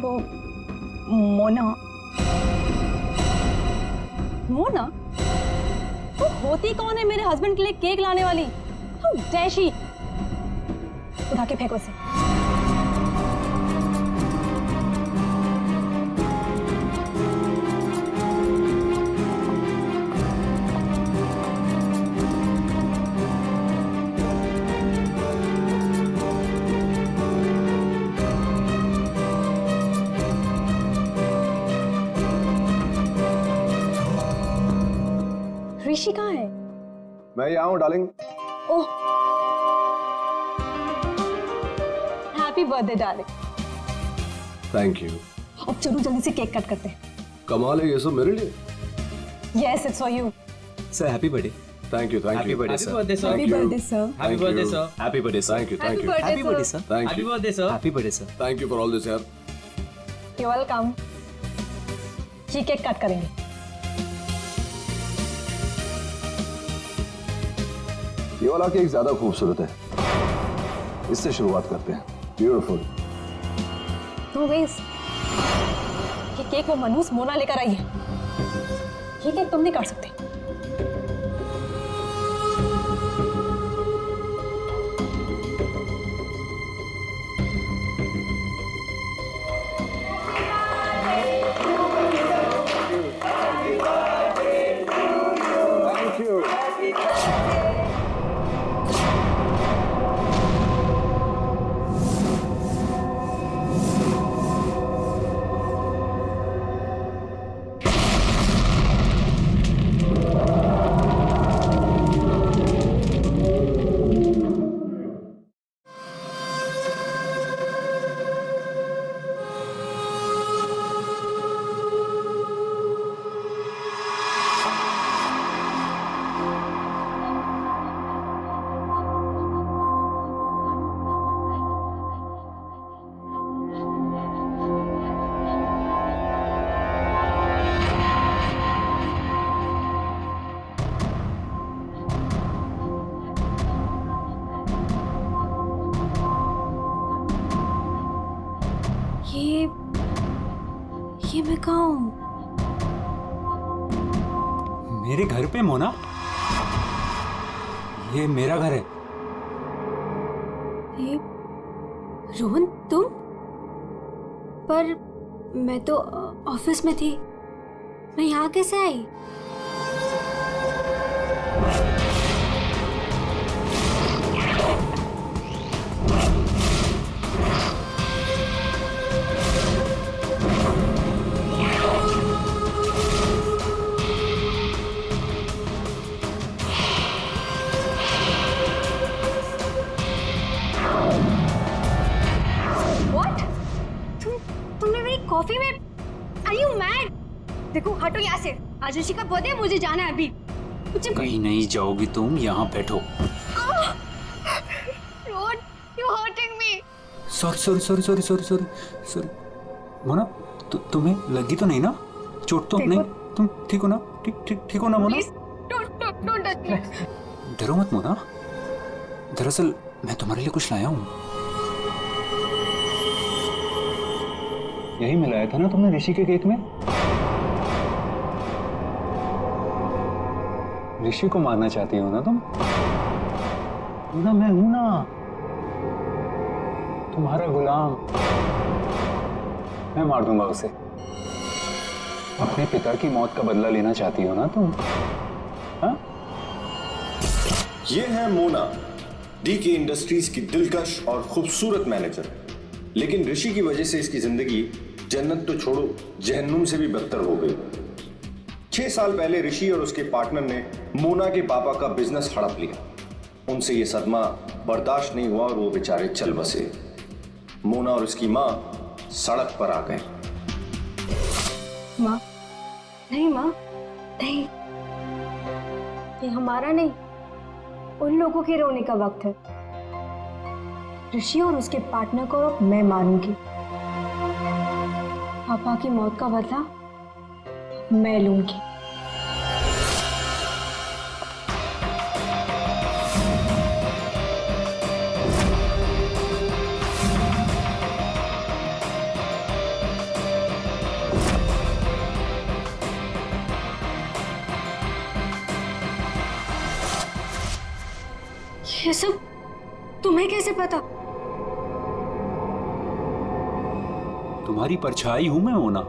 वो मोना। मोना? वो होती कौन है मेरे हस्बैंड के लिए केक लाने वाली? How dare she? उठा के फेंको इसे। ऋषि कहाँ है? मैं यहाँ हूँ darling. Oh, happy birthday darling. Thank you. अब चलो जल्दी से केक कट करते हैं। कमाल है, ये सब मेरे लिए। Yes, it's for you. Sir happy birthday. Thank you, thank happy you. Birthday sir. Happy birthday, sir. Happy birthday sir. Happy birthday sir. Thank you, thank you, happy birthday sir. Thank happy you, birthday sir. Happy birthday sir. Thank you for all this यार। You're welcome. ये cake cut करेंगे। ये वाला cake ज्यादा खूबसूरत है, इससे शुरुआत करते हैं। ब्यूटीफुल। No ways. ये केक वो मनहूस मोना लेकर आई है। ये केक तुम नहीं काट सकते। Thank you. ये मैं कहाँ हूँ? मेरे घर पे मोना? ये मेरा घर है। ये रोहन तुम? पर मैं तो ऑफिस में थी, मैं यहाँ कैसे आई? What? तुमने मेरी कॉफी में? Are you mad? देखो हटो यहाँ से। आज ऋषि का बर्थडे, मुझे जाना है अभी। मुझे कहीं नहीं जाओगी तुम, यहाँ बैठो। Rohan, you're hurting me. Sorry Mona, तुम्हें लगी तो नहीं ना? चोट तो नहीं? तुम ठीक हो ना? ठीक हो ना Mona? Please, don't touch me. डरो मत मोना, दरअसल मैं तुम्हारे लिए कुछ लाया हूँ। यही मिलाया था ना तुमने ऋषि के केक में? ऋषि को मारना चाहती हो ना तुम? ना मैं हूं ना, तुम्हारा गुलाम। मैं मार दूंगा उसे। अपने पिता की मौत का बदला लेना चाहती हो ना तुम? हाँ? ये है मोना, डीके इंडस्ट्रीज की दिलकश और खूबसूरत मैनेजर। लेकिन ऋषि की वजह से इसकी जिंदगी जन्नत तो छोड़ो, जहन्नुम से भी बदतर हो गई। 6 साल पहले ऋषि और उसके पार्टनर ने मोना के पापा का बिजनेस हड़प लिया। उनसे ये सदमा बर्दाश्त नहीं हुआ और वो बेचारे चल बसे। मोना और उसकी माँ सड़क पर आ गए। माँ, नहीं माँ, नहीं, ये हमारा नहीं, उन लोगों के रोने का वक्त है। ऋषि और उसके पार्टनर को अब मैं मारूंगी। पापा की मौत का बदला मैं लूंगी। ये सब तुम्हें कैसे पता? तुम्हारी परछाई हूं मैं मोना।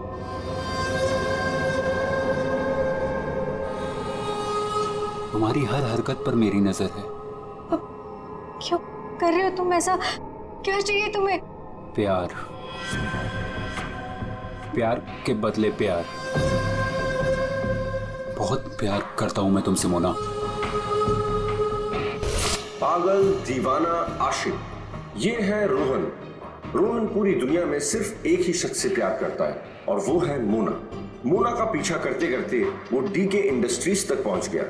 तुम्हारी हर हरकत पर मेरी नजर है। क्यों कर रहे हो तुम ऐसा? क्या चाहिए तुम्हें? प्यार, प्यार के बदले प्यार। बहुत प्यार करता हूं मैं तुमसे मोना। पागल, दीवाना, आशिक, ये है रोहन। रोहन पूरी दुनिया में सिर्फ एक ही शख्स से प्यार करता है और वो है मोना। मोना का पीछा करते करते वो डीके इंडस्ट्रीज तक पहुंच गया।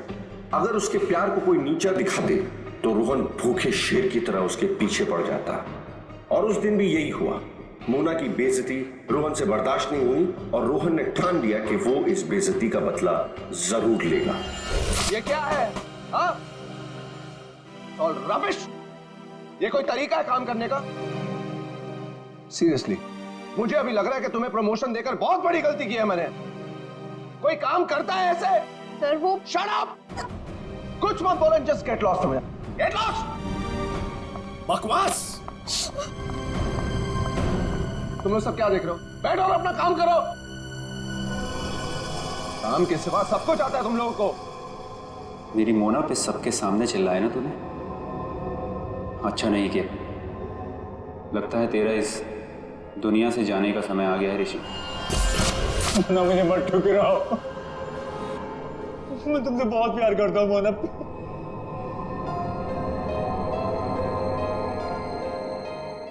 अगर उसके प्यार को कोई नीचा दिखाते तो रोहन भूखे शेर की तरह उसके पीछे पड़ जाता। और उस दिन भी यही हुआ। मोना की बेइज्जती रोहन से बर्दाश्त नहीं हुई और रोहन ने ठान लिया कि वो इस बेइज्जती का बदला जरूर लेगा। ये क्या है? हाँ? और रबिश, ये कोई तरीका है काम करने का? सीरियसली मुझे अभी लग रहा है कि तुम्हें प्रमोशन देकर बहुत बड़ी गलती की है मैंने। कोई काम करता है ऐसे? सर वो शट अप! कुछ मत बोलो, जस्ट गेट लॉस्ट में। Get lost! बकवास! तुम लोग सब क्या देख रहे हो? बैठो और अपना काम करो। काम के सिवा सब कुछ आता है तुम लोगों को। मेरी मोना पे सबके सामने चिल्लाया ना तूने? अच्छा नहीं किया। लगता है तेरा इस दुनिया से जाने का समय आ गया है ऋषि। मोना मुझे मत ठुकराओ, मैं तुमसे बहुत प्यार करता हूँ मोना।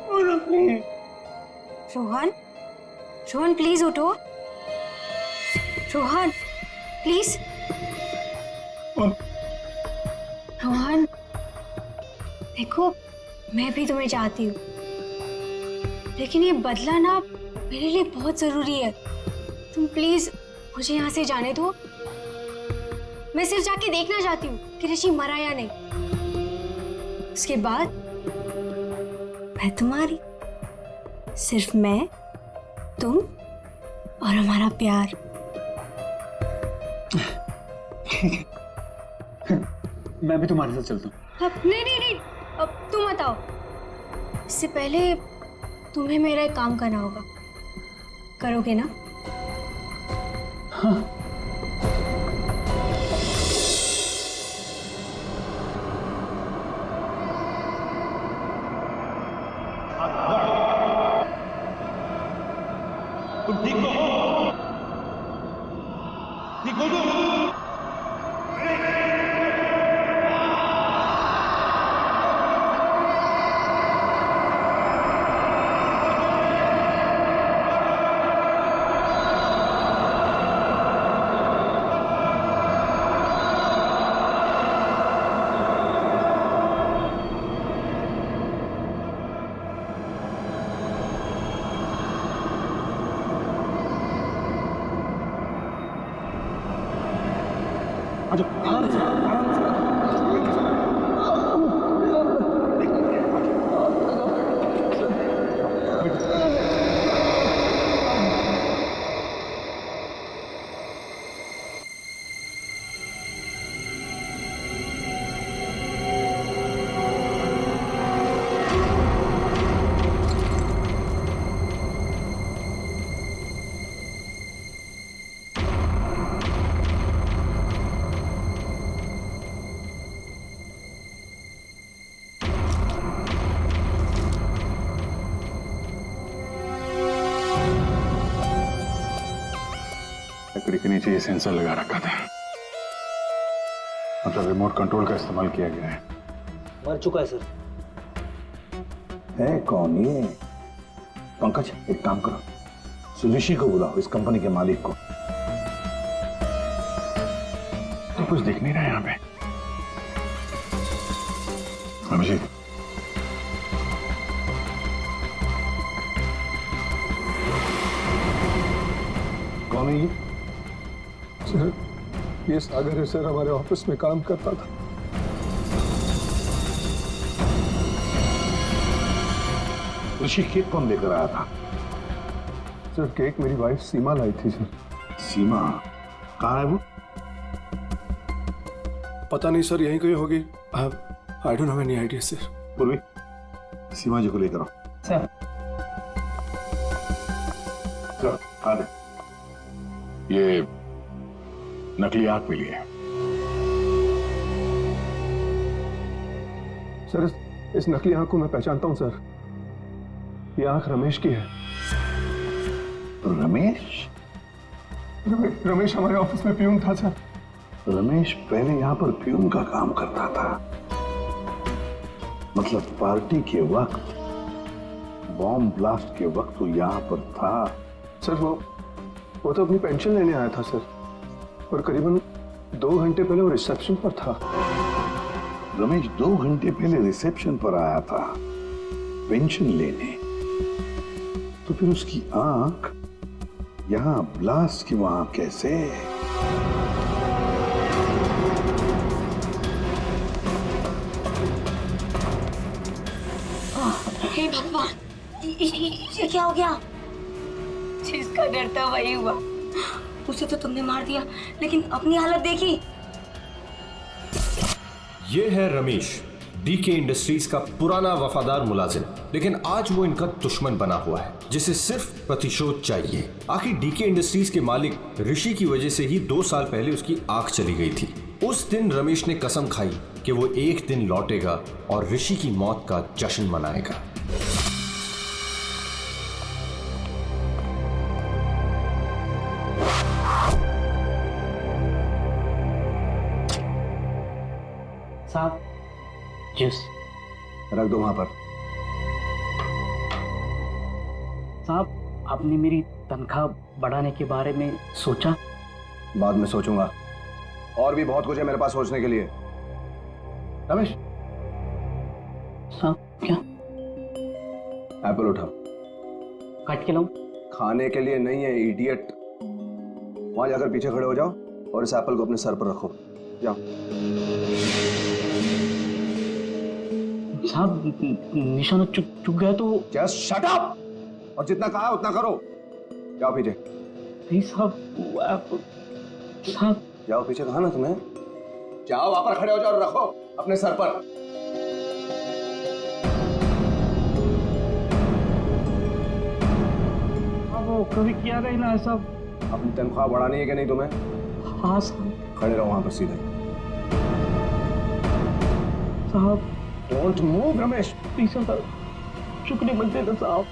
मोना प्लीज। रोहन, रोहन प्लीज उठो। रोहन प्लीज। रोहन देखो, मैं भी तुम्हें चाहती हूँ, लेकिन ये बदला ना मेरे लिए बहुत जरूरी है। तुम प्लीज मुझे यहाँ से जाने दो। मैं सिर्फ जाके देखना चाहती हूँ कि ऋषि मरा या नहीं। उसके बाद मैं तुम्हारी, सिर्फ मैं, तुम और हमारा प्यार। मैं भी तुम्हारे साथ चलता हूँ। अब नहीं, अब तुम मत आओ। इससे पहले तुम्हें मेरा एक काम करना होगा। करोगे ना? हाँ। तुम ठीक तो हो? ठीक हो तुम? लकड़ी के नीचे ये सेंसर लगा रखा था, मतलब रिमोट कंट्रोल का इस्तेमाल किया गया है। मर चुका है सर। है कौन ये? पंकज, एक काम करो, सुजुशी को बुलाओ, इस कंपनी के मालिक को। तो कुछ दिख नहीं रहा है यहाँ पे। अभिजीत, कौन है ये? सर, ये सागर है सर, हमारे ऑफिस में काम करता था। ऋषि केक कौन लेकर आया था? सर, केक मेरी वाइफ सीमा लाई थी सर। सीमा कहाँ है वो? पता नहीं सर, यहीं कहीं होगी। I don't have any idea sir. पूर्वी, सीमा जी को लेकर आओ। सर चलो, आ दे। ये नकली आंख मिली है। सर इस नकली आंख को मैं पहचानता हूं सर। ये आंख रमेश की है। रमेश? रमेश हमारे ऑफिस में प्यून था सर। रमेश पहले यहाँ पर प्यून का काम करता था, मतलब पार्टी के वक्त, बॉम्ब ब्लास्ट के वक्त वो यहाँ पर था। सर वो तो अपनी पेंशन लेने आया था सर, और करीबन 2 घंटे पहले वो रिसेप्शन पर था। रमेश 2 घंटे पहले रिसेप्शन पर आया था पेंशन लेने, तो फिर उसकी आंख यहाँ ब्लास्ट की वहां कैसे? हे भगवान, ये क्या हो गया? जिसका डर था वही हुआ। उसे तो तुमने मार दिया, लेकिन अपनी हालत देखी। ये है रमेश, डीके इंडस्ट्रीज का पुराना वफादार मुलाजिम, लेकिन आज वो इनका दुश्मन बना हुआ है, जिसे सिर्फ प्रतिशोध चाहिए। आखिर डीके इंडस्ट्रीज के मालिक ऋषि की वजह से ही 2 साल पहले उसकी आंख चली गई थी। उस दिन रमेश ने कसम खाई कि वो एक दिन लौटेगा और ऋषि की मौत का जश्न मनाएगा। साहब जूस। रख दो वहां पर। साहब आपने मेरी तनख्वाह बढ़ाने के बारे में सोचा? बाद में सोचूंगा, और भी बहुत कुछ है मेरे पास सोचने के लिए। रमेश, साहब क्या? एप्पल उठाओ। काट के लाऊं? खाने के लिए नहीं है इडियट। वहां जाकर पीछे खड़े हो जाओ और इस एप्पल को अपने सर पर रखो। जाओ। साहब निशाना चुक गया तो? जस्ट शट अप, और जितना कहा उतना करो। जाओ पीछे। नहीं साहब, साहब जाओ पीछे, कहा ना तुम्हें। जाओ वहां पर खड़े हो जाओ और रखो अपने सर पर। वो कभी किया नहीं ना साहब। अपनी तनख्वाह बढ़ानी है कि नहीं तुम्हें? हाँ साहब। खड़े रहो वहां पर सीधे। साहब डोंट मूव रमेश। प्लीज साहब, चुकने मत देना साहब।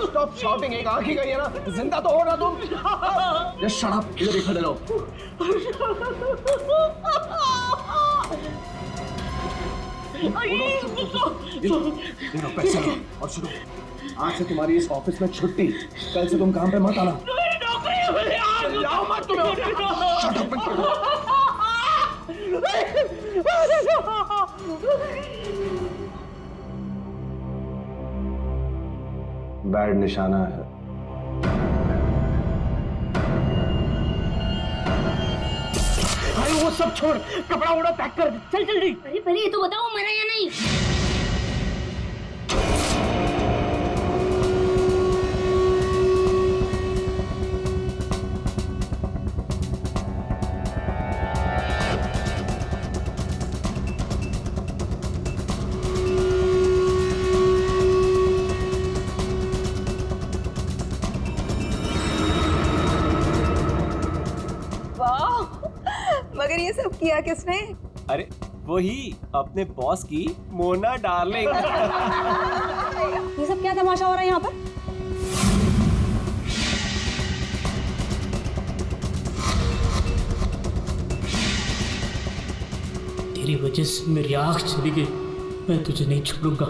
Stop shouting. एक आंख ही गई है ना, जिंदा तो हो ना तुम। जस्ट शट अप, इधर ही खड़े रहो। पैसे लो और सुनो, आज से तुम्हारी इस ऑफिस में छुट्टी। कल से तुम काम पे मत आना। जाओ मत तुम्हें। शट अप मत करो। बैड निशाना है। भाई वो सब छोड़, कपड़ा वपड़ा पैक कर, चल जल्दी। अरे पहले ये तो बताओ मरा या नहीं। मगर ये सब किया किसने? अरे वही अपने बॉस की मोना डार्लिंग। ये सब क्या तमाशा हो रहा है यहाँ पर? तेरी वजह से मेरी आंख चली गई। मैं तुझे नहीं छोड़ूंगा,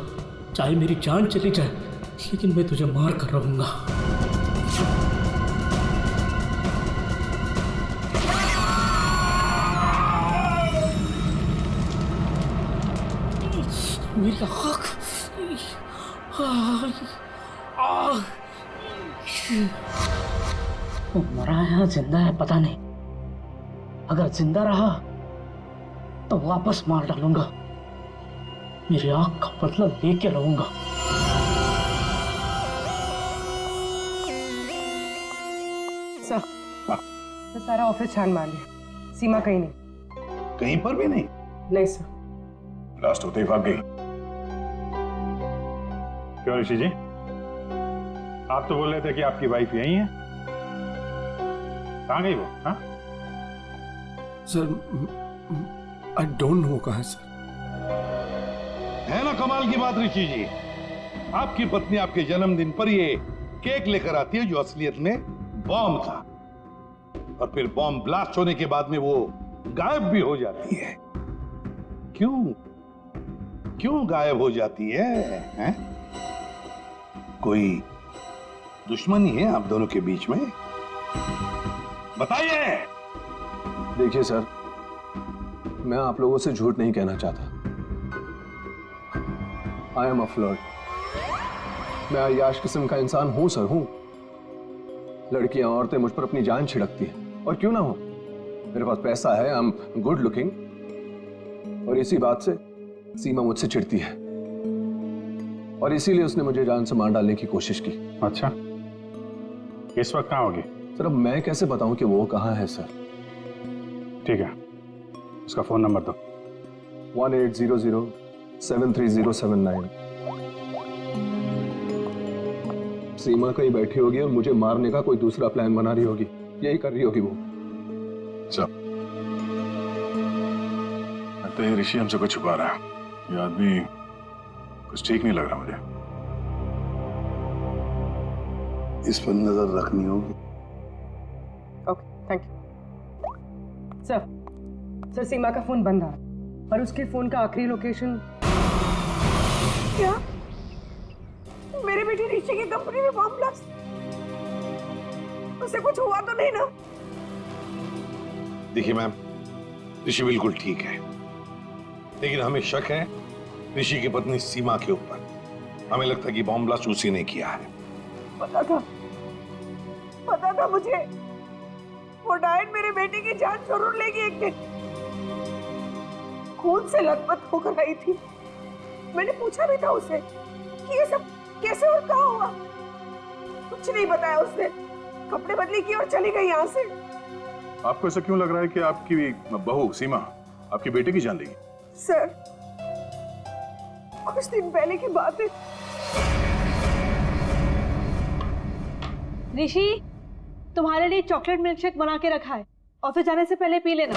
चाहे मेरी जान चली जाए, लेकिन मैं तुझे मार कर रहूंगा। मेरी आँख, वो मरा है या जिंदा है पता नहीं। अगर जिंदा रहा तो वापस मार डालूंगा, मेरी आंख का बदला लेके रहूंगा। सर, तो सारा ऑफिस छान मार लिया, सीमा कहीं नहीं। कहीं पर भी नहीं? नहीं सर। ब्लास्ट होते ही भाग गई। क्यों ऋषि जी, आप तो बोल रहे थे कि आपकी वाइफ यही है, कहाँ गई वो? हाँ सर, आई डोंट नो कहाँ है सर। है ना कमाल की बात ऋषि जी, आपकी पत्नी आपके जन्मदिन पर ये केक लेकर आती है जो असलियत में बॉम्ब था, और फिर बॉम्ब ब्लास्ट होने के बाद में वो गायब भी हो जाती है। क्यों क्यों गायब हो जाती है, हैं? कोई दुश्मनी है आप दोनों के बीच में? बताइए। देखिए सर, मैं आप लोगों से झूठ नहीं कहना चाहता। I am a flirt. मैं अय्याश किस्म का इंसान हूं सर, हूं। लड़कियां, औरतें मुझ पर अपनी जान छिड़कती हैं, और क्यों ना हो। मेरे पास पैसा है, आई एम गुड लुकिंग, और इसी बात से सीमा मुझसे चिढ़ती है, और इसीलिए उसने मुझे जान से मार डालने की कोशिश की। अच्छा, इस वक्त कहाँ होगी? सर, अब मैं कैसे बताऊं कि वो कहाँ है सर? ठीक है, उसका फोन नंबर दो। 1800-73079। सीमा कहीं बैठी होगी और मुझे मारने का कोई दूसरा प्लान बना रही होगी, यही कर रही होगी वो। सब लगता है ऋषि हमसे कुछ छुपा रहा है। ये आदमी कुछ ठीक नहीं लग रहा मुझे। इस पर नजर रखनी होगी। Okay, thank you sir. Sir, Seema का फोन बंद आ रहा, और उसके फोन का आखिरी लोकेशन। क्या मेरे बेटे ऋषि की कंपनी में बॉम्ब ब्लास्ट? उसे कुछ हुआ तो नहीं ना? देखिए मैम, ऋषि बिल्कुल ठीक है, लेकिन हमें शक है ऋषि की पत्नी सीमा के ऊपर। हमें लगता है कि बॉम्ब ब्लास्ट उसी ने किया है। पता था मुझे। वो डायन मेरे बेटे की जान जरूर लेगी एक दिन। खून से लथपथ होकर आई थी। मैंने पूछा भी था उसे कि ये सब कैसे और कहाँ हुआ। कुछ नहीं बताया उसने। कपड़े बदली की और चली गई यहाँ से। आपको ऐसा क्यों लग रहा है कि आपकी बहू सीमा आपके बेटे की जान लेगी? सर, कुछ दिन पहले की बात है। ऋषि, तुम्हारे लिए चॉकलेट मिल्कशेक बना के रखा है, ऑफिस जाने से पहले पी लेना।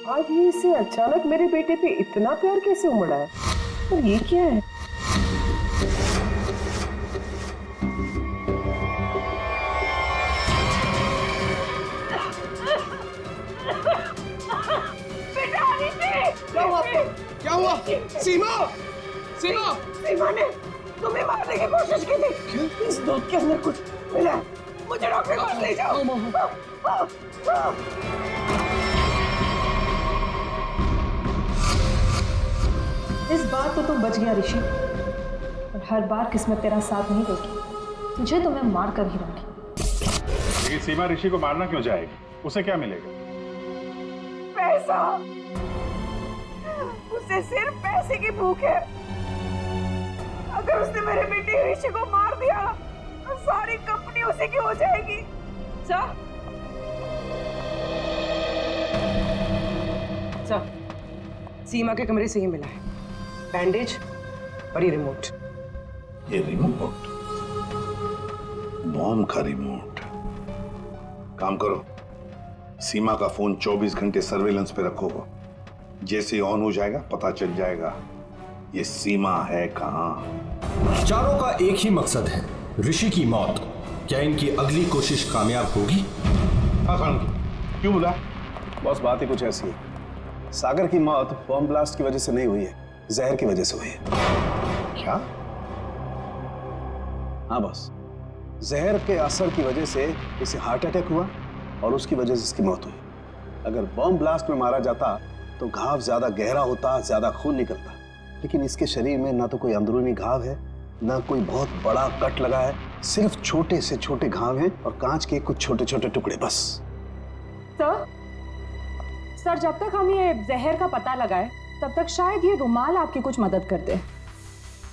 आज ये इसे अचानक मेरे बेटे पे इतना प्यार कैसे उमड़ा है? और ये क्या है? क्या हुआ? सीमा! सीमा! सीमा ने तुम्हें मारने की कोशिश की थी। इस दूध के अंदर कुछ मिला है। मुझे डॉक्टर के पास ले जाओ। इस बार तो तुम बच गया ऋषि, और हर बार किस्मत तेरा साथ नहीं देगी। तुझे तो मैं मार कर ही रहूंगी। लेकिन सीमा ऋषि को मारना क्यों चाहेगी? उसे क्या मिलेगा? पैसा। उसे सिर्फ पैसे की भूख है। अगर उसने मेरे बेटे ऋषि को मार दिया तो सारी कंपनी उसी की हो जाएगी। सर, सीमा के कमरे से ही मिला है बैंडेज और ये रिमोट। ये रिमोट? बॉम्ब का रिमोट? काम करो, सीमा का फोन 24 घंटे सर्वेलेंस पे रखो। जैसे ऑन हो जाएगा पता चल जाएगा ये सीमा है कहां। चारों का एक ही मकसद है, ऋषि की मौत। क्या इनकी अगली कोशिश कामयाब होगी? हाँ खान, क्यों बोला? बॉस, बात ही कुछ ऐसी है। सागर की मौत बॉम्ब ब्लास्ट की वजह से नहीं हुई है, जहर की वजह से हुई है। क्या? हाँ बॉस, जहर के असर की वजह से इसे हार्ट अटैक हुआ और उसकी वजह से इसकी मौत हुई। अगर बॉम्ब ब्लास्ट में मारा जाता तो घाव ज्यादा गहरा होता, ज्यादा खून निकलता, लेकिन इसके शरीर में ना तो कोई अंदरूनी घाव है, ना कोई बहुत बड़ा कट लगा है, सिर्फ छोटे से छोटे घाव हैं और कांच के कुछ छोटे छोटे टुकड़े बस। सर जब तक हम ये जहर का पता लगाए तब तक शायद ये रुमाल आपकी कुछ मदद कर दे।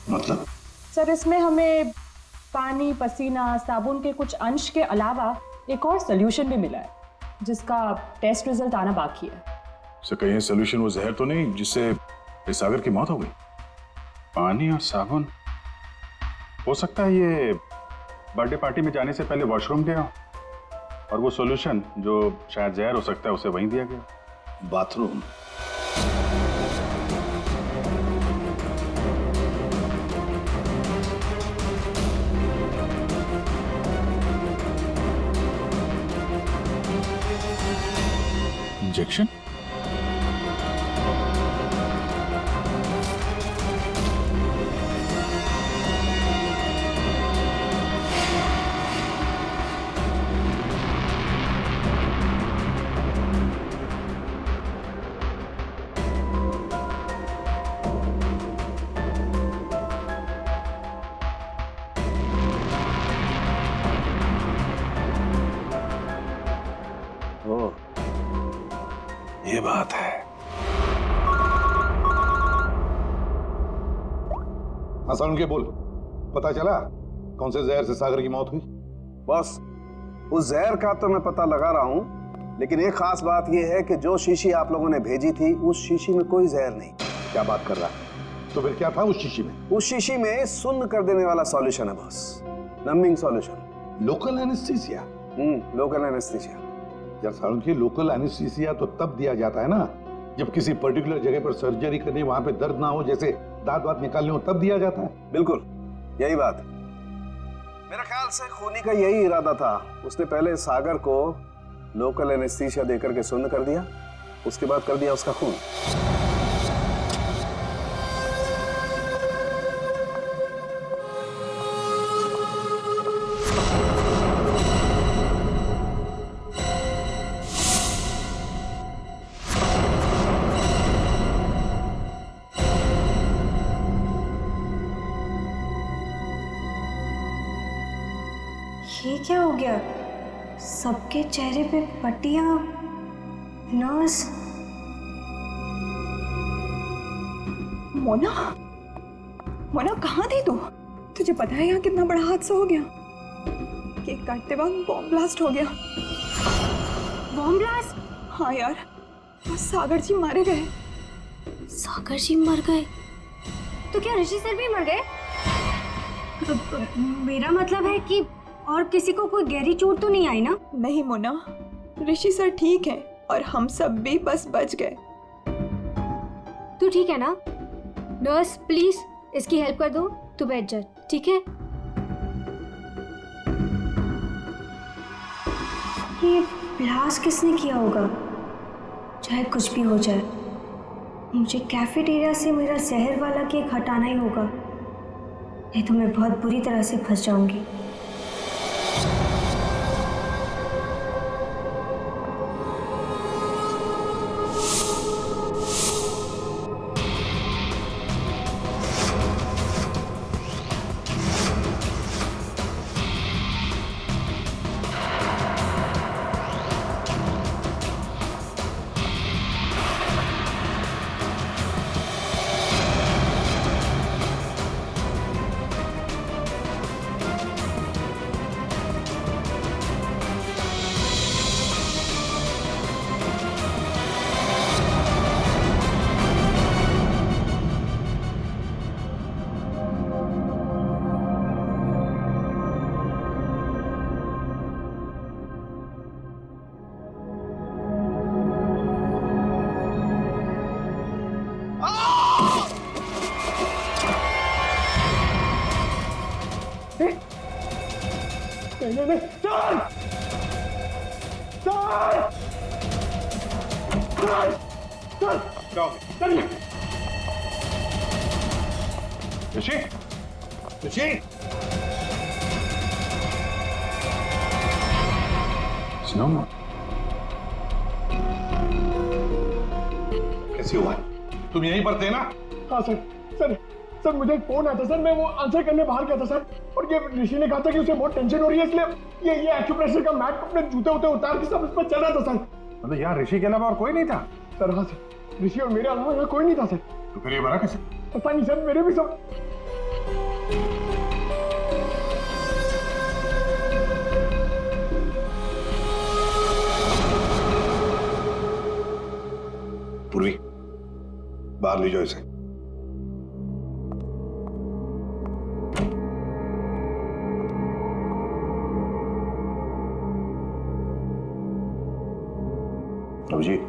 मतलब? सर इसमें हमें पानी, पसीना, साबुन के कुछ अंश के अलावा एक और सोल्यूशन भी मिला है जिसका टेस्ट रिजल्ट आना बाकी है। सर कहीं सोल्यूशन वो जहर तो नहीं जिससे सागर की मौत हो गई? पानी और साबुन, हो सकता है ये बर्थडे पार्टी में जाने से पहले वॉशरूम गया और वो सॉल्यूशन जो शायद जहर हो सकता है उसे वहीं दिया गया। बाथरूम? इंजेक्शन? ये बात है। हाँ सारुण के बोल, पता चला कौन से जहर से सागर की मौत हुई? बॉस, उस जहर का तो मैं पता लगा रहा हूं, लेकिन एक खास बात यह है कि जो शीशी आप लोगों ने भेजी थी उस शीशी में कोई जहर नहीं। क्या बात कर रहा है? तो फिर क्या था उस शीशी में? उस शीशी में सुन्न कर देने वाला सॉल्यूशन है boss, numbing solution. Local anaesthesia? Local anaesthesia. यार सारुण की लोकल एनेस्थीसिया तो तब दिया जाता है ना जब किसी पर्टिकुलर जगह पर सर्जरी करनी, वहां पे दर्द ना हो, जैसे दांत वात निकालने हो, तब दिया जाता है। बिल्कुल यही बात। मेरा ख्याल से खूनी का यही इरादा था। उसने पहले सागर को लोकल एनेस्थीसिया देकर के सुन्न कर दिया, उसके बाद कर दिया उसका खून। ये क्या हो गया? सबके चेहरे पे पट्टियां, नर्स। मोना, मोना कहाँ थी तू? तुझे पता है यहाँ कितना बड़ा हादसा हो गया? केक काटते वक्त बॉम्ब ब्लास्ट हो गया। Bomb blast? हाँ यार, और सागर जी मारे गए। सागर जी मर गए? तो क्या ऋषि सर भी मर गए? मेरा मतलब है कि और किसी को कोई गहरी चोट तो नहीं आई ना? नहीं मोना, ऋषि सर ठीक है और हम सब भी बस बच गए। तू ठीक है ना? नर्स प्लीज इसकी हेल्प कर दो, तू बैठ जा, ठीक है? ये ब्लास्ट किसने किया होगा? चाहे कुछ भी हो जाए, मुझे कैफेटेरिया से मेरा जहर वाला केक हटाना ही होगा, नहीं तो मैं बहुत बुरी तरह से फंस जाऊंगी। ऋषि, ऋषि, सुनो, कैसी हुआ? तुम यहीं पर थे ना? हाँ सर, सर सर मुझे एक फोन आया था सर, मैं वो आंसर करने बाहर गया था सर, और ये ऋषि ने कहा था कि उसे बहुत टेंशन हो रही है, इसलिए ये एक्यूप्रेशर का मैट अपने जूते उते उतार के सब इस पर चल रहा था सर। मतलब यहाँ ऋषि के अलावा और कोई नहीं था? सर हाँ सर, ऋषि और मेरे अलावा यहाँ कोई नहीं था सर। तो फिर ये बना कैसे? पता नहीं सर, मेरे भी सब। पूर्वी, बाहर ले जाओ इसे। अभिजीत,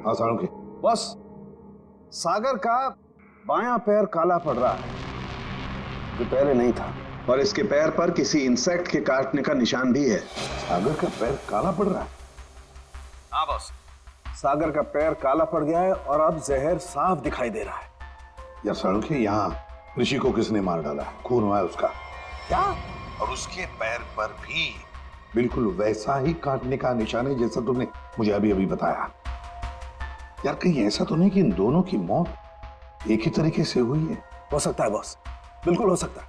हाँ साळुंखे। बॉस, सागर का बायां पैर काला पड़ रहा है, जो पहले नहीं था, और इसके पैर पर किसी इंसेक्ट के काटने का निशान भी है। सागर का पैर काला पड़ रहा है? हाँ बॉस, सागर का पैर काला पड़ गया है और अब जहर साफ दिखाई दे रहा है। यार साळुंखे, यहाँ ऋषि को किसने मार डाला? खून हुआ है उसका। क्या? और उसके पैर पर भी बिल्कुल वैसा ही काटने का निशान है जैसा तुमने मुझे अभी अभी बताया। यार कहीं ऐसा तो नहीं कि इन दोनों की मौत एक ही तरीके से हुई है? हो सकता है बॉस, बिल्कुल हो सकता है।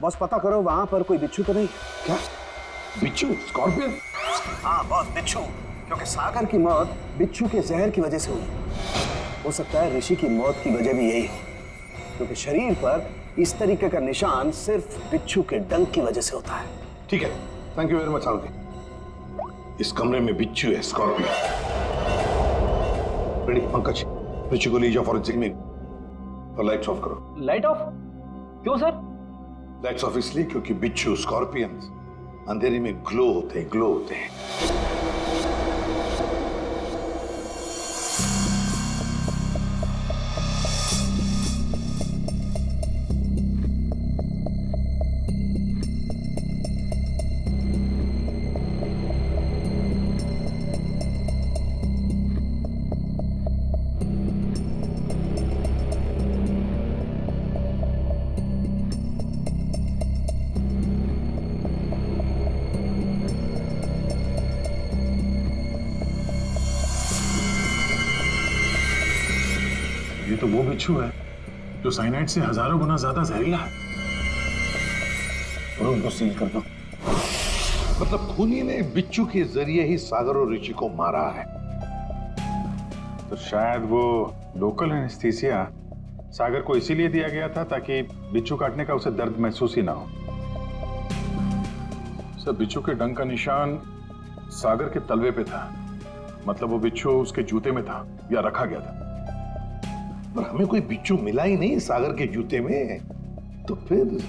बॉस पता करो वहां पर कोई बिच्छू तो नहीं? क्या बिच्छू? स्कॉर्पियन? हाँ बॉस, बिच्छू, क्योंकि सागर की मौत बिच्छू के जहर की वजह से हुई। हो सकता है ऋषि की मौत की वजह भी यही हो, क्योंकि शरीर पर इस तरीके का निशान सिर्फ बिच्छू के डंक की वजह से होता है। ठीक है, thank you very much Salunkhe. इस कमरे में बिच्छू है, स्कॉर्पियन। रेडी पंकज, ऋषि को ले जाओ फॉरेंसिक में और लाइट्स ऑफ करो। Light of? क्यों सर? लाइट्स ऑफ इसलिए क्योंकि बिच्छू, स्कॉर्पियंस अंधेरे में ग्लो होते हैं। ये तो वो बिच्छू है जो साइनाइड से हजारों गुना ज्यादा जहरीला है। और उनको सील कर दो। मतलब खूनी ने बिच्छू के जरिए ही सागर और ऋषि को मारा है। तो शायद वो लोकल एनेस्थीसिया सागर को इसीलिए दिया गया था ताकि बिच्छू काटने का उसे दर्द महसूस ही ना हो। सर, बिच्छू के डंक का निशान सागर के तलवे पे था, मतलब वो बिच्छू उसके जूते में था या रखा गया था। पर हमें कोई बिच्छू मिला ही नहीं सागर के जूते में, तो फिर?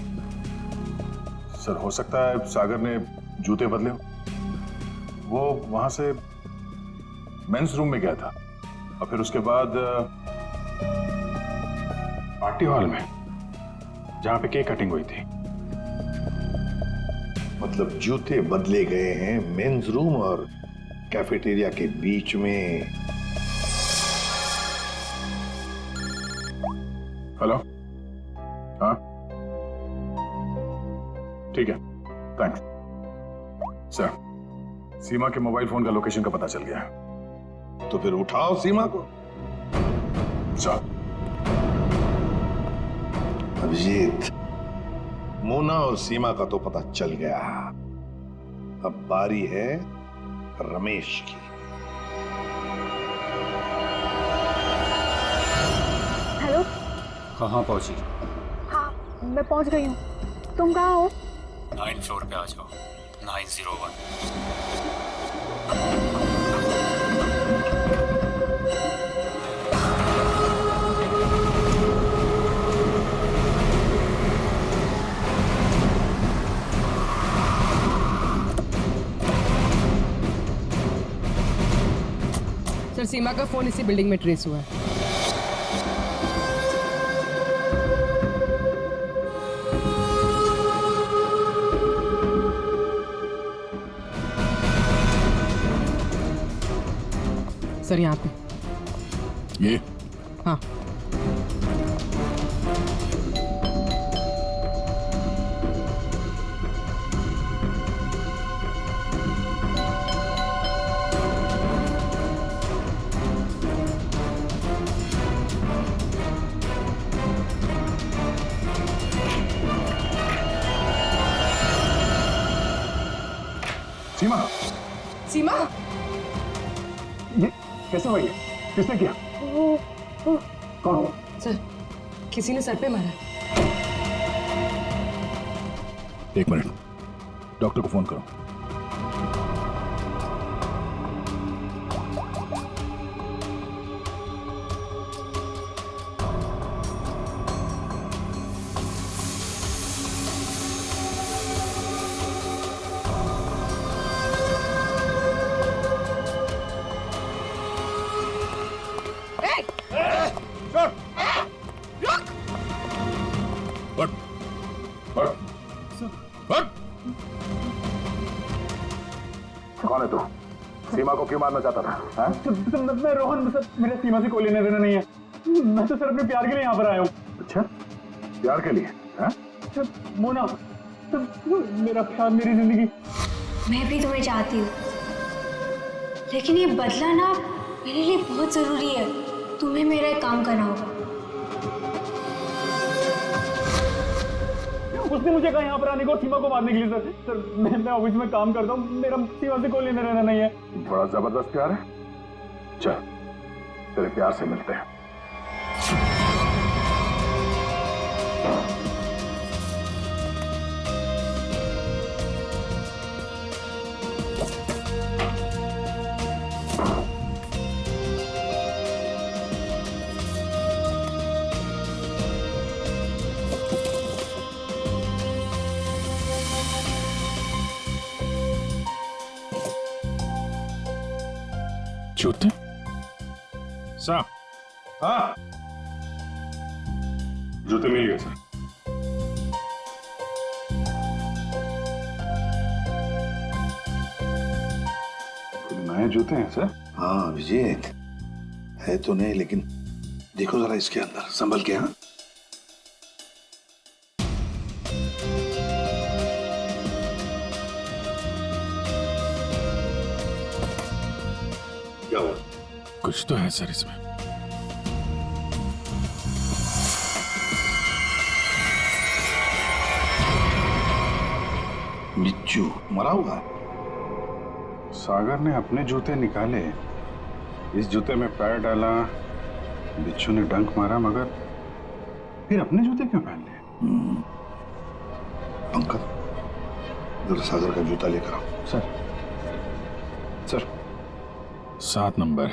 सर, हो सकता है सागर ने जूते बदले हो। वो वहां से मेंस रूम में गया था और फिर उसके बाद पार्टी हॉल में जहां पे केक कटिंग हुई थी। मतलब जूते बदले गए हैं मेंस रूम और कैफेटेरिया के बीच में। हेलो? हाँ ठीक है, थैंक्स सर। सीमा के मोबाइल फोन का लोकेशन का पता चल गया है। तो फिर उठाओ सीमा को। सर, अभिजीत, मोना और सीमा का तो पता चल गया, अब बारी है रमेश की। हेलो? कहाँ पहुंची? हाँ, मैं पहुंच गई हूँ। तुम कहाँ हो? 9 फ्लोर पे आ जाओ, 901। सर, सीमा का फोन इसी बिल्डिंग में ट्रेस हुआ है। सर यहाँ पे। ये हाँ सीमा, सीमा, ये कैसे हुआ? ये किसने किया? कौन? सर किसी ने सर पे मारा। एक मिनट, डॉक्टर को फोन करो। कौन है तू? सीमा को क्यों मारना चाहता था? मैं रोहन, सर मेरे सीमा से कोई लेना देना नहीं है। मैं तो सर अपने प्यार के लिए यहाँ पर आया हूँ। अच्छा, प्यार के लिए? हैं? मोना, मेरा प्यार, मेरी जिंदगी। मैं भी तुम्हें चाहती हूँ, लेकिन ये बदला ना मेरे लिए बहुत जरूरी है। तुम्हें मेरा एक काम करना होगा। उसने मुझे कहा यहाँ पर आने को, सीमा को मारने के लिए। सर मैं ऑफिस में काम करता हूँ, मेरा सीमा से कोई लेना देना नहीं है। बड़ा जबरदस्त प्यार है। चल, तेरे प्यार से मिलते हैं। जूते? साहब, हाँ, जूते मिल गए सर। नए जूते हैं सर? हाँ विजेत, है तो नहीं, लेकिन देखो जरा इसके अंदर, संभल के। हाँ, क्या हुआ? कुछ तो है सर इसमें। बिच्छू मरा हुआ है। सागर ने अपने जूते निकाले, इस जूते में पैर डाला, बिच्छू ने डंक मारा, मगर फिर अपने जूते क्यों पहन लिए? अंकल, जरा सागर का जूता लेकर आओ। सर 7 नंबर,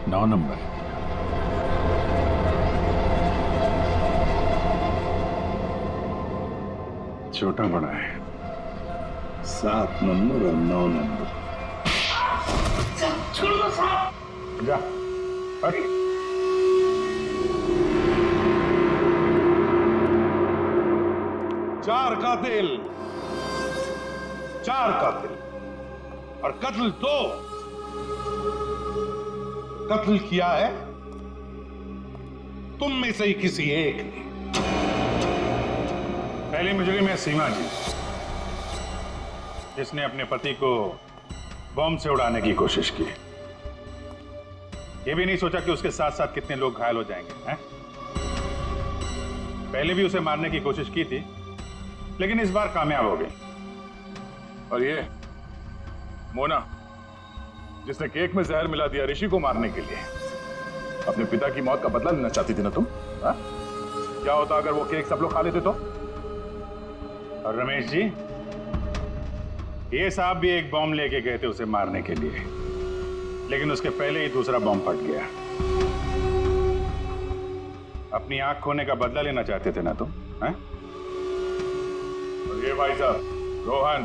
9 नंबर, छोटा बड़ा है। 7 नंबर और 9 नंबर। जा, हट। चार कातिल और कत्ल 2। कत्ल किया है तुम में से ही किसी एक ने। पहली मुजरिम है सीमा जी, जिसने अपने पति को बम से उड़ाने की कोशिश की। ये भी नहीं सोचा कि उसके साथ साथ कितने लोग घायल हो जाएंगे, हैं? पहले भी उसे मारने की कोशिश की थी, लेकिन इस बार कामयाब हो गई। और ये मोना, जिसने केक में जहर मिला दिया ऋषि को मारने के लिए, अपने पिता की मौत का बदला लेना चाहती थी ना तुम? हा? क्या होता अगर वो केक सब लोग खा लेते तो? और रमेश जी, ये साहब भी एक बॉम्ब लेके गए थे उसे मारने के लिए, लेकिन उसके पहले ही दूसरा बॉम्ब फट गया। अपनी आंख खोने का बदला लेना चाहते थे ना तुम, हैं? और ये भाई साहब रोहन,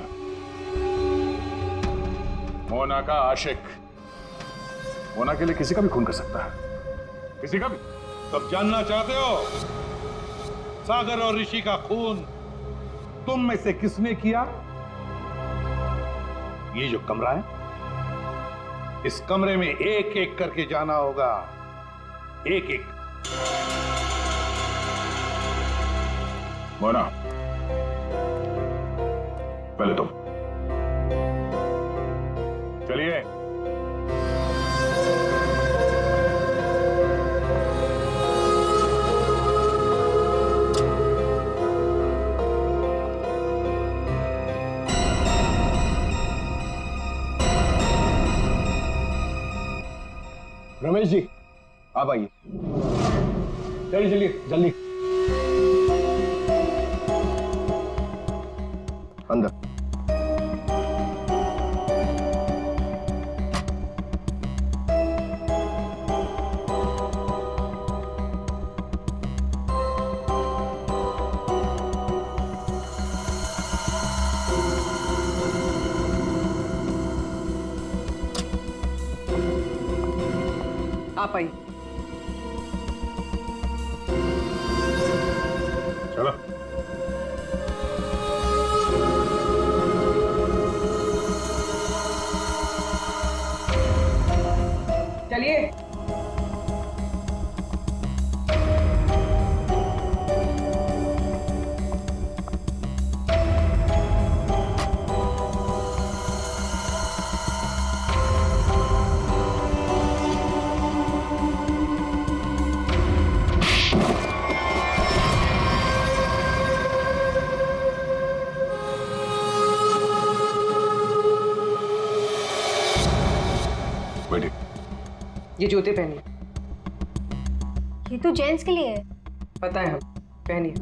मोना का आशिक, मोना के लिए किसी का भी खून कर सकता है, किसी का भी। तब जानना चाहते हो सागर और ऋषि का खून तुम में से किसने किया? ये जो कमरा है, इस कमरे में एक एक करके जाना होगा, एक एक। मोना, पहले तुम चलिए। रमेश जी, आप आइए। चलिए चलिए जल्दी अंदर। आप आइए। चलो। चलिए। बैठिए। ये जूते पहनिए। ये तो जेंट्स के लिए है। पता है, हम पहनिए।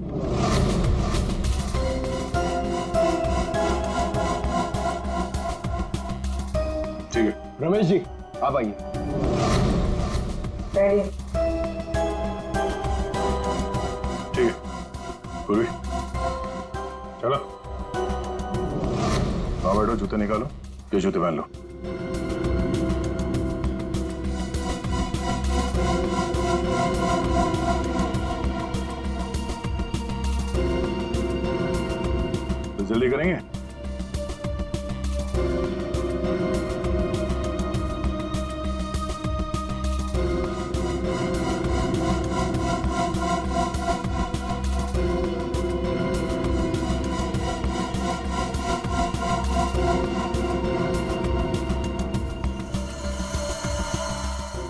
ठीक है। रमेश जी, आप आइए। पहनिए। ठीक है। पूर्वी, चलो। आओ बैठो, जूते निकालो। ये जूते पहन लो। तो जल्दी करेंगे।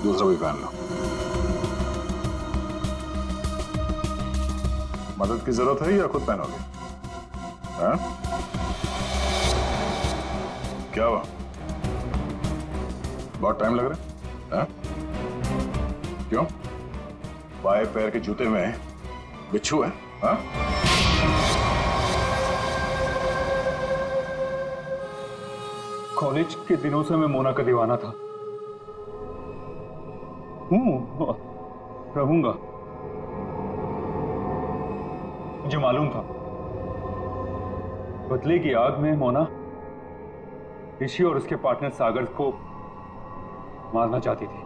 दूसरा भी पहन लो। मदद की जरूरत है या खुद पहनोगे? हाँ? क्या हुआ? बहुत टाइम लग रहा है? हाँ? क्यों? बाएं पैर के जूते में बिच्छू है? हाँ? कॉलेज के दिनों से मैं मोना का दीवाना था। रहूंगा, मुझे मालूम था। बदले की आग में मोना ऋषि और उसके पार्टनर सागर को मारना चाहती थी,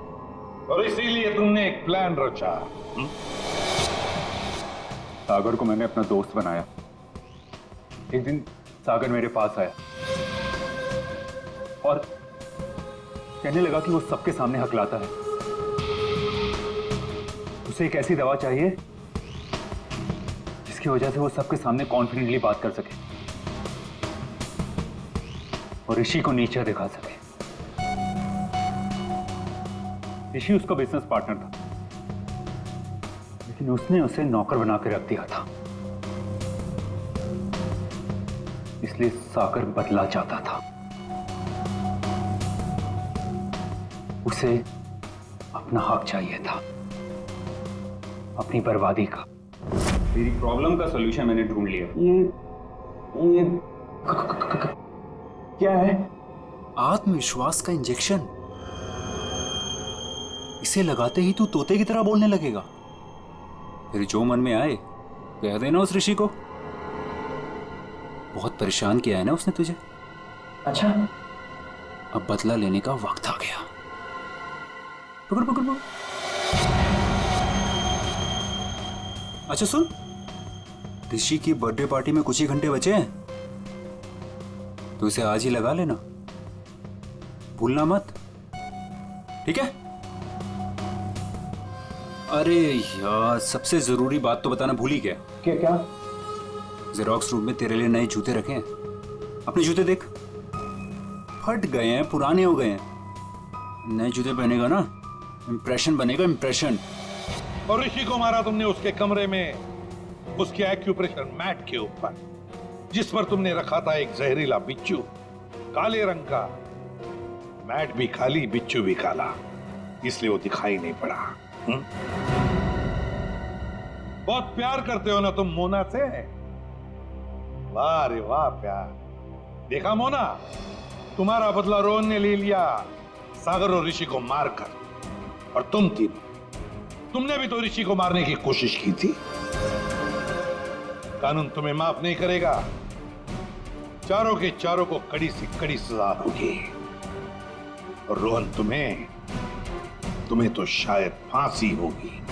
और इसीलिए तुमने एक प्लान रचा। सागर को मैंने अपना दोस्त बनाया। एक दिन सागर मेरे पास आया और कहने लगा कि वो सबके सामने हकलाता है। उसे एक ऐसी दवा चाहिए जिसकी वजह से वो सबके सामने कॉन्फिडेंटली बात कर सके और ऋषि को नीचा दिखा सके। ऋषि उसका बिजनेस पार्टनर था, लेकिन उसने उसे नौकर बना के रख दिया था। इसलिए सागर बदला चाहता था। उसे अपना हक चाहिए था, अपनी बर्बादी का। मेरी प्रॉब्लम का सॉल्यूशन मैंने ढूंढ लिया। ये क्या है? आत्मविश्वास का इंजेक्शन। इसे लगाते ही तू तोते की तरह बोलने लगेगा। फिर जो मन में आए कह देना उस ऋषि को। बहुत परेशान किया है ना उसने तुझे। अच्छा, अब बदला लेने का वक्त आ गया। पकड़ पकड़ पकड़। अच्छा सुन, ऋषि की बर्थडे पार्टी में कुछ ही घंटे बचे हैं, तो इसे आज ही लगा लेना। भूलना मत, ठीक है? अरे यार, सबसे जरूरी बात तो बताना भूल ही गया। क्या? जेरोक्स रूम में तेरे लिए नए जूते रखे हैं। अपने जूते देख, फट गए हैं, पुराने हो गए हैं। नए जूते पहनेगा ना, इंप्रेशन बनेगा, इंप्रेशन। और ऋषि को मारा तुमने उसके कमरे में, उसके एक्यूप्रेशर मैट के ऊपर, जिस पर तुमने रखा था एक जहरीला बिच्छू, काले रंग का। मैट भी काली, बिच्छू भी काला, इसलिए वो दिखाई नहीं पड़ा। बहुत प्यार करते हो ना तुम मोना से? वाह रे वाह प्यार। देखा मोना, तुम्हारा बदला रोहन ने ले लिया सागर और ऋषि को मारकर। और तुमने भी तो ऋषि को मारने की कोशिश की थी। कानून तुम्हें माफ नहीं करेगा। चारों के चारों को कड़ी से कड़ी सजा होगी। और रोहन, तुम्हें तो शायद फांसी होगी।